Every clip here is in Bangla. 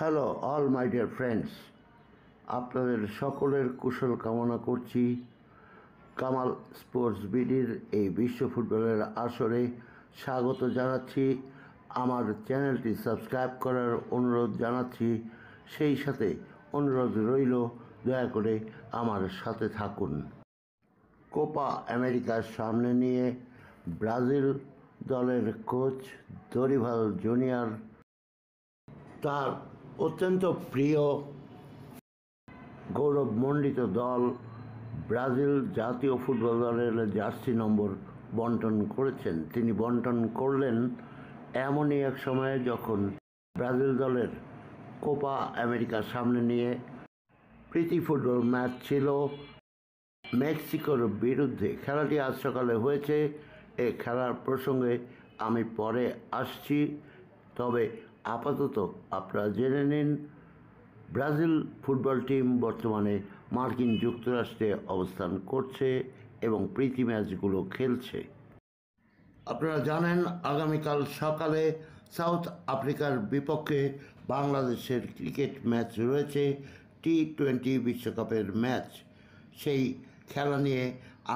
Hello all my dear friends, আপনাদের সকলের কুশল কামনা করছি। কামাল স্পোর্টস বিডির এই বিশ্ব ফুটবলের আসরে স্বাগত জানাচ্ছি। আমার চ্যানেলটি সাবস্ক্রাইব করার অনুরোধ জানাচ্ছি। সেই সাথে অনুরোধ রইল, দয়া করে আমার সাথে থাকুন। কোপা আমেরিকার সামনে নিয়ে ব্রাজিল দলের কোচ দরিভাল জুনিয়র তার অত্যন্ত প্রিয় গৌরবমণ্ডিত দল ব্রাজিল জাতীয় ফুটবল দলের জার্সি নম্বর বন্টন করেছেন। তিনি বন্টন করলেন এমনই এক সময়ে যখন ব্রাজিল দলের কোপা আমেরিকার সামনে নিয়ে প্রীতি ফুটবল ম্যাচ ছিল মেক্সিকোর বিরুদ্ধে। খেলাটি আজ সকালে হয়েছে। এই খেলার প্রসঙ্গে আমি পরে আসছি, তবে আপাতত আপনারা জেনে নিন ব্রাজিল ফুটবল টিম বর্তমানে মার্কিন যুক্তরাষ্ট্রে অবস্থান করছে এবং প্রীতি ম্যাচগুলো খেলছে। আপনারা জানেন আগামীকাল সকালে সাউথ আফ্রিকার বিপক্ষে বাংলাদেশের ক্রিকেট ম্যাচ রয়েছে, টি-20 বিশ্বকাপের ম্যাচ। সেই খেলা নিয়ে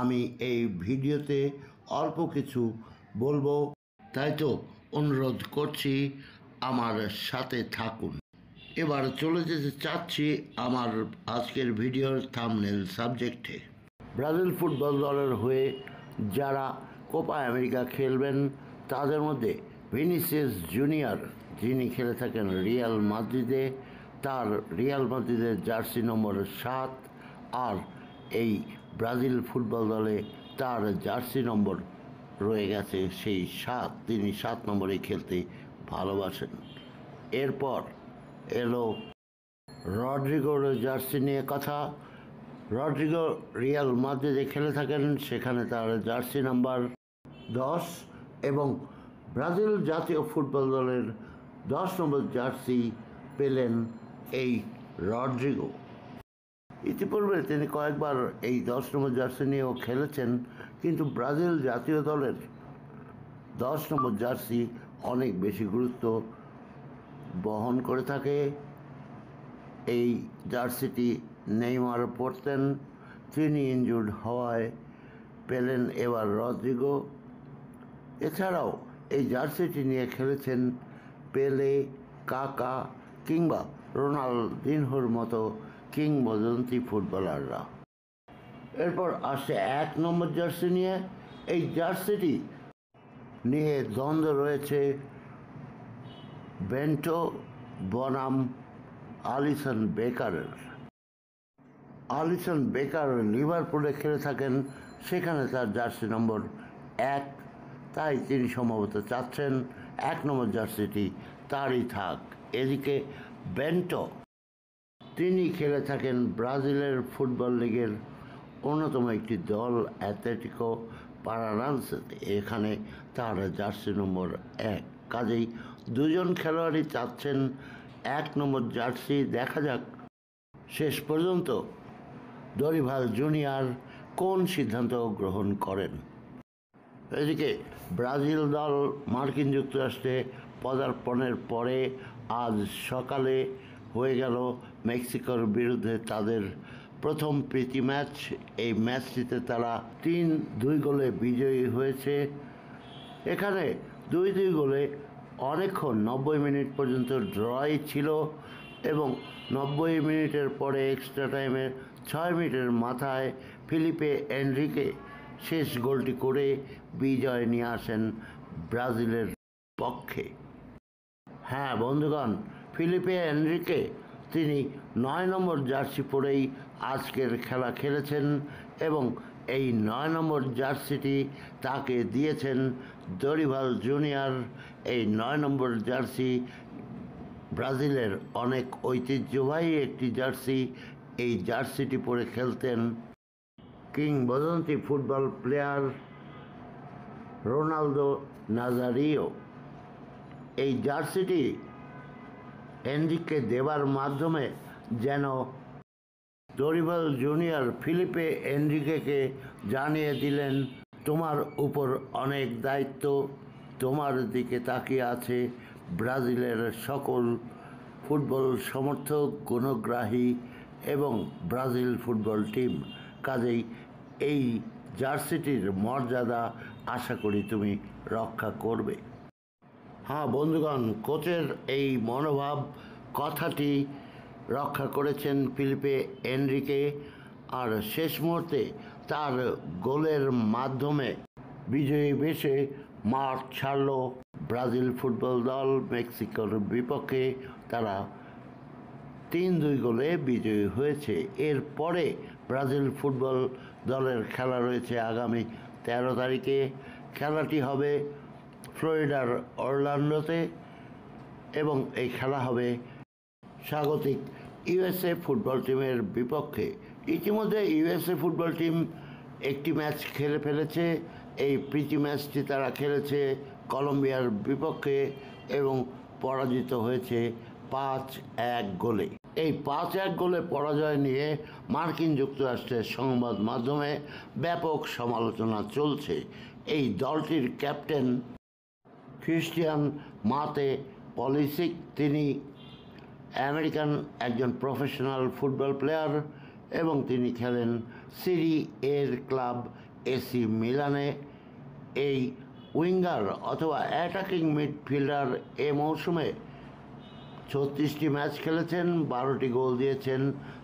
আমি এই ভিডিওতে অল্প কিছু বলবো, তাই তো অনুরোধ করছি আমার সাথে থাকুন। এবার চলে যেতে চাচ্ছি আমার আজকের ভিডিওর থাম্বনেল সাবজেক্টে। ব্রাজিল ফুটবল দলের হয়ে যারা কোপা আমেরিকা খেলবেন তাদের মধ্যে ভিনিসিয়াস জুনিয়র, যিনি খেলে থাকেন রিয়াল মাদ্রিদে, তার রিয়াল মাদ্রিদের জার্সি নম্বর 7, আর এই ব্রাজিল ফুটবল দলে তার জার্সি নম্বর রয়ে গেছে সেই 7। তিনি 7 নম্বরে খেলতে ভালোবাসেন। এরপর এলো রড্রিগোর জার্সি নিয়ে কথা। রড্রিগো রিয়াল মাদ্রিদে খেলে থাকেন, সেখানে তার জার্সি নাম্বার 10 এবং ব্রাজিল জাতীয় ফুটবল দলের 10 নম্বর জার্সি পেলেন এই রড্রিগো। ইতিপূর্বে তিনি কয়েকবার এই 10 নম্বর জার্সি নিয়েও খেলেছেন, কিন্তু ব্রাজিল জাতীয় দলের 10 নম্বর জার্সি অনেক বেশি গুরুত্ব বহন করে থাকে। এই জার্সিটি নেইমার পরতেন, তিনি ইনজুর্ড হওয়ায় পেলেন এবার রদ্রিগো। এছাড়াও এই জার্সিটি নিয়ে খেলেছেন পেলে, কাকা কিংবা রোনালদিনহোর মতো কিংবদন্তি ফুটবলাররা। এরপর আসে 1 নম্বর জার্সি নিয়ে। এই জার্সিটি নিয়ে দ্বন্দ্ব রয়েছে বেন্টো বনাম আলিসন বেকারের। আলিসন বেকার লিভারপুলে খেলে থাকেন, সেখানে তার জার্সি নম্বর 1, তাই তিনি সম্ভবত চাচ্ছেন 1 নম্বর জার্সিটি তারই থাক। এদিকে বেন্টো, তিনি খেলে থাকেন ব্রাজিলের ফুটবল লিগের অন্যতম একটি দল অ্যাথলেটিকো পারানান্সেতে, এখানে তার জার্সি নম্বর 1। কাজেই দুজন খেলোয়াড়ই চাচ্ছেন 1 নম্বর জার্সি। দেখা যাক শেষ পর্যন্ত দরিভাল জুনিয়র কোন সিদ্ধান্ত গ্রহণ করেন। এদিকে ব্রাজিল দল মার্কিন যুক্তরাষ্ট্রে পদার্পণের পরে আজ সকালে হয়ে গেল মেক্সিকোর বিরুদ্ধে তাদের প্রথম প্রীতি ম্যাচ। এই ম্যাচটিতে তারা 3-2 গোলে বিজয়ী হয়েছে। এখানে 2-2 গোলে অনেকক্ষণ 90 মিনিট পর্যন্ত ড্রই ছিল এবং 90 মিনিটের পরে এক্সট্রা টাইমের 6 মিনিটের মাথায় ফিলিপে এনরিকে শেষ গোলটি করে বিজয় নিয়ে আসেন ব্রাজিলের পক্ষে। হ্যাঁ বন্ধুগণ, ফিলিপে এনরিকে তিনি 9 নম্বর জার্সি পরেই আজকের খেলা খেলেছেন এবং এই 9 নম্বর জার্সিটি তাকে দিয়েছেন দরিভাল জুনিয়র। এই 9 নম্বর জার্সি ব্রাজিলের অনেক ঐতিহ্যবাহী একটি জার্সি। এই জার্সিটি পরে খেলতেন কিংবদন্তি ফুটবল প্লেয়ার রোনালদো নাজারিও। এই জার্সিটি এনরিকে দেবার মাধ্যমে যেন দরিভাল জুনিয়র ফিলিপে এনরিকেকে জানিয়ে দিলেন, তোমার উপর অনেক দায়িত্ব, তোমার দিকে তাকিয়ে আছে ব্রাজিলের সকল ফুটবল সমর্থক, গুণগ্রাহী এবং ব্রাজিল ফুটবল টিম, কাজেই এই জার্সিটির মর্যাদা আশা করি তুমি রক্ষা করবে। হ্যাঁ বন্ধুগণ, কোচের এই মনোভাব কথাটি রক্ষা করেছেন ফিলিপে এনরিকে, আর শেষ মুহূর্তে তার গোলের মাধ্যমে বিজয়ী বেশে মাঠ ছাড়ল ব্রাজিল ফুটবল দল। মেক্সিকোর বিপক্ষে তারা 3-2 গোলে বিজয়ী হয়েছে। এরপরে ব্রাজিল ফুটবল দলের খেলা রয়েছে আগামী 13 তারিখে। খেলাটি হবে ফ্লোরিডার অরল্যান্ডোতে এবং এই খেলা হবে স্বাগতিক ইউএসএ ফুটবল টিমের বিপক্ষে। ইতিমধ্যে ইউএসএ ফুটবল টিম একটি ম্যাচ খেলে ফেলেছে। এই প্রীতি ম্যাচটি তারা খেলেছে কলম্বিয়ার বিপক্ষে এবং পরাজিত হয়েছে 5-1 গোলে। এই 5-1 গোলে পরাজয় নিয়ে মার্কিন যুক্তরাষ্ট্রের সংবাদ মাধ্যমে ব্যাপক সমালোচনা চলছে। এই দলটির ক্যাপ্টেন ক্রিস্টিয়ান মাতে পলিসিক, তিনি আমেরিকান একজন প্রফেশনাল ফুটবল প্লেয়ার এবং তিনি খেলেন সিরি এর ক্লাব এসি মিলানে। এই উইঙ্গার অথবা অ্যাটাকিং মিডফিল্ডার এ মৌসুমে 36টি ম্যাচ খেলেছেন, 12টি গোল দিয়েছেন,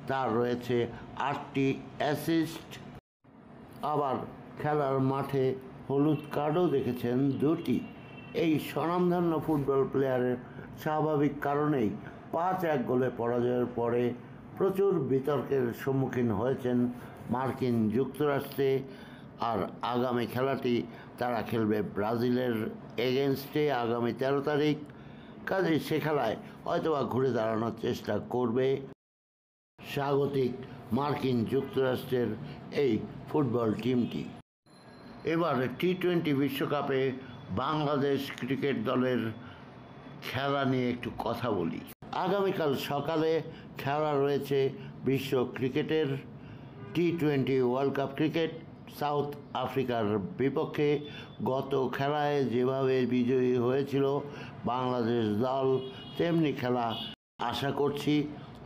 তার রয়েছে 8টি অ্যাসিস্ট। আবার খেলার মাঠে হলুদ কার্ডও দেখেছেন 2টি। এই স্বনামধন্য ফুটবল প্লেয়ারের স্বাভাবিক কারণেই 5-1 গোলে পরাজয়ের পরে প্রচুর বিতর্কের সম্মুখীন হয়েছেন মার্কিন যুক্তরাষ্ট্রে। আর আগামী খেলাটি তারা খেলবে ব্রাজিলের এগেনস্টে আগামী 13 তারিখ। কাজে সে খেলায় হয়তোবা ঘুরে দাঁড়ানোর চেষ্টা করবে স্বাগতিক মার্কিন যুক্তরাষ্ট্রের এই ফুটবল টিমটি। এবার টি-20 বিশ্বকাপে বাংলাদেশ ক্রিকেট দলের খেলা নিয়ে একটু কথা বলি। আগামীকাল সকালে খেলা রয়েছে বিশ্ব ক্রিকেটের টি-20 ওয়ার্ল্ড কাপ ক্রিকেট সাউথ আফ্রিকার বিপক্ষে। গত খেলায় যেভাবে বিজয়ী হয়েছিল বাংলাদেশ দল, তেমনি খেলা আশা করছি।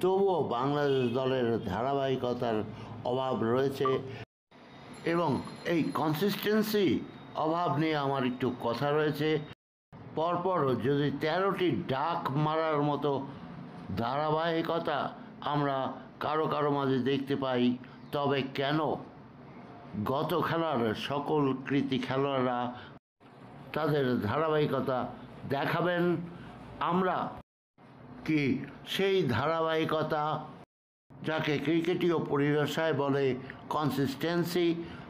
তবুও বাংলাদেশ দলের ধারাবাহিকতার অভাব রয়েছে এবং এই কনসিস্টেন্সি অভাব নিয়ে আমার একটু কথা রয়েছে। পরপর যদি 13টি ডাক মারার মতো ধারাবাহিকতা আমরা কারো কারো মাঝে দেখতে পাই, তবে কেন গত খেলার সকল কৃতি খেলোয়াড়রা তাদের ধারাবাহিকতা দেখাবেন? আমরা কি সেই ধারাবাহিকতা, যাকে ক্রিকেটীয় পরিভাষায় বলে কনসিস্টেন্সি,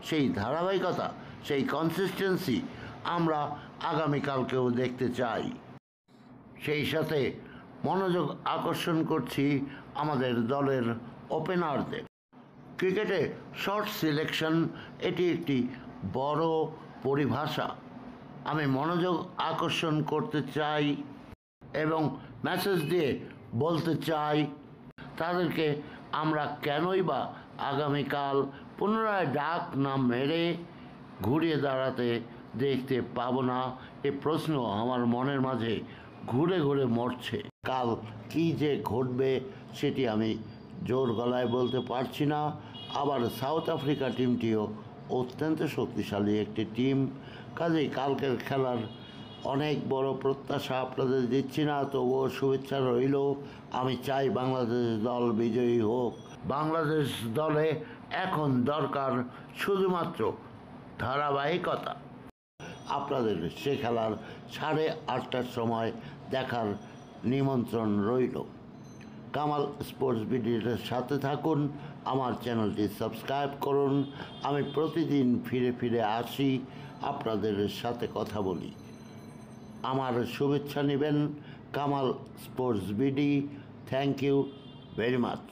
সেই ধারাবাহিকতা, সেই কনসিস্টেন্সি আমরা আগামীকালকেও দেখতে চাই। সেই সাথে মনোযোগ আকর্ষণ করছি আমাদের দলের ওপেনারদের। ক্রিকেটে শর্ট সিলেকশন এটি একটি বড় পরিভাষা। আমি মনোযোগ আকর্ষণ করতে চাই এবং মেসেজ দিয়ে বলতে চাই তাদেরকে আমরা কেনই বা আগামীকাল পুনরায় ডাক না মেরে ঘুরিয়ে দাঁড়াতে দেখতে পাবো না। এ প্রশ্ন আমার মনের মাঝে ঘুরে ঘুরে মরছে। কাল কী যে ঘটবে সেটি আমি জোর গলায় বলতে পারছি না। আবার সাউথ আফ্রিকা টিমটিও অত্যন্ত শক্তিশালী একটি টিম। কাজেই কালকের খেলার অনেক বড় প্রত্যাশা আপনাদের দিচ্ছি না, তবুও শুভেচ্ছা রইল। আমি চাই বাংলাদেশ দল বিজয়ী হোক। বাংলাদেশ দলে এখন দরকার শুধুমাত্র ধারাবাহিকতা। আপনাদের সে খেলার 8:30টার সময় দেখার নিমন্ত্রণ রইল। কামাল স্পোর্টস বিডির সাথে থাকুন, আমার চ্যানেলটি সাবস্ক্রাইব করুন। আমি প্রতিদিন ফিরে ফিরে আসি, আপনাদের সাথে কথা বলি। আমার শুভেচ্ছা নেবেন Kamal sports BD. Thank you very much.